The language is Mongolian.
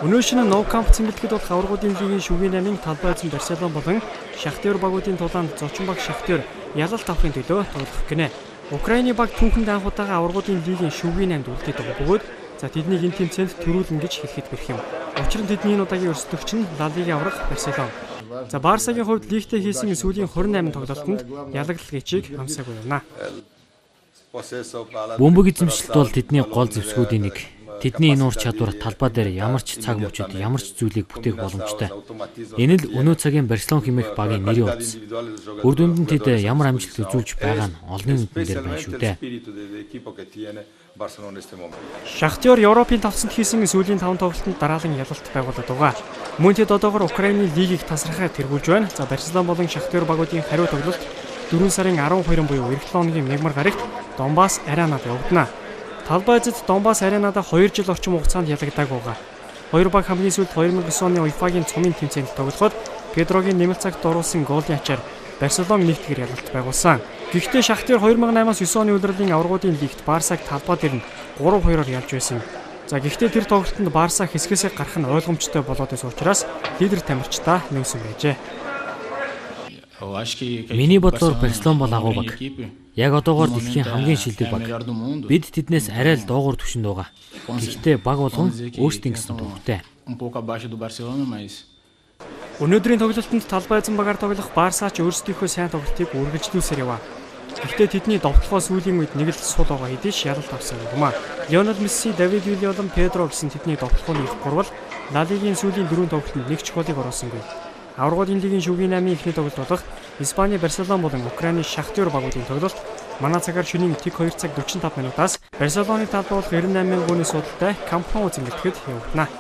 Өнөө шөнө No Camp цэнгэлдэхэд болох аваргуудын лигийн шүгээн 8-ын талбай эзэн Барселона болон Шахтер багуудын тулаанд зочин баг Шахтер ялалт авахын төлөө тоглох гинэ. Украины баг түүхэнд анх удаага аваргуудын лигийн шүгээн 8-д үлдээд байгаа бөгөөд тэднийг энэ тэмцээнд төрүүлнэ гэж хэлэхэд бэрх юм. Учир нь тэдний энэ удаагийн өрсөлдөгч нь Ла Лигийн аврах Барселона. Барсагийн хувьд лигтээ хийсэн сүүлийн 28 тоглолтод ялагдлал гэчийг амсаагүй байна. Бөмбөг эзэмшилт бол тэдний гол зэвсгүүдийн нэг. Тэдний энэ ур чадвар талбай дээр ямар ч цаг мөчид ямар ч зүйлийг бүтээх боломжтой. Энэ л өнөө цагийн Барселона хэмээх багийн нэрийн утас. Үр дүнд нь тэд ямар амжилт үзүүлж байгаа нь олонний нүдэн дээр байна шүү дээ. Шахтер Европын тавцанд хийсэн сүүлийн 5 тоглолтод дараалан ялалт байгуулад байгаа. Мөн тэд одоогоор Украины лигийг тасрахаар тэргүүлж байна. Барселона болон Шахтер багуудын хариу тоглолт 4 сарын 12 буюу эх 7 өдрийн мягмар гарагт Донбасс аренад явагдана. Талбай эзэд Донбасс аренада 2 жил орчим хугацаанд ялагдаг байгаа. Хоёр баг хамгийн сүүлд 2009 оны УЕФА-гийн цомын тэмцээнд тоглоход Педрогийн нэмэлт цагт оруулсан голын ачаар Барселона нэгтгэр ялалт байгуулсан. Гэхдээ Шахтер 2008-аас 9 оны улирлын аваргуудын лигт Барсаг талбай дээр нь 3-2-оор ялж байсан. Гэхдээ тэр тоглолтод Барса хэсгээсээ гарах нь ойлгомжтой болоод байсан учраас лидер тамирчдаа нөөсөн байжээ. Миний бодлоор Барселона бол агуу баг. Яг одоогоор дэлхийн хамгийн шилдэг баг. Бид тэднээс арай л доогуур түвшинд байгаа. Гэхдээ баг болгон өөрсдийн гэсэн төвтэй. Өнөөдрийн тоглолтод талбай эзэн багаар тоглох Барса ч өөрсдийнхөө сайн тоглолтыг үргэлжлүүлсээр яваа. Гэхдээ тэдний довтлогоо сүүлийн үед нэг л сул байгаа хэдийч ялалт авсан юм а. Лионел Месси, Давид Вилла болон Педро гэсэн тэдний довтлогооны их гурвал Ла Лигийн сүүлийн 4 тоглолтод нэг ч голыг оруулсангүй. Аваргуудын лигийн шүгээн 8-ийн эхний тоглолт болох Испани Барселона болон Украины Шахтер багуудын тоглолт манай цагаар шөнийн тэг 2 цаг 45 минутаас Барселоны талбай болох 98 мянган гүний судалтай Камп Nou цэнгэлдэхэд явагдана.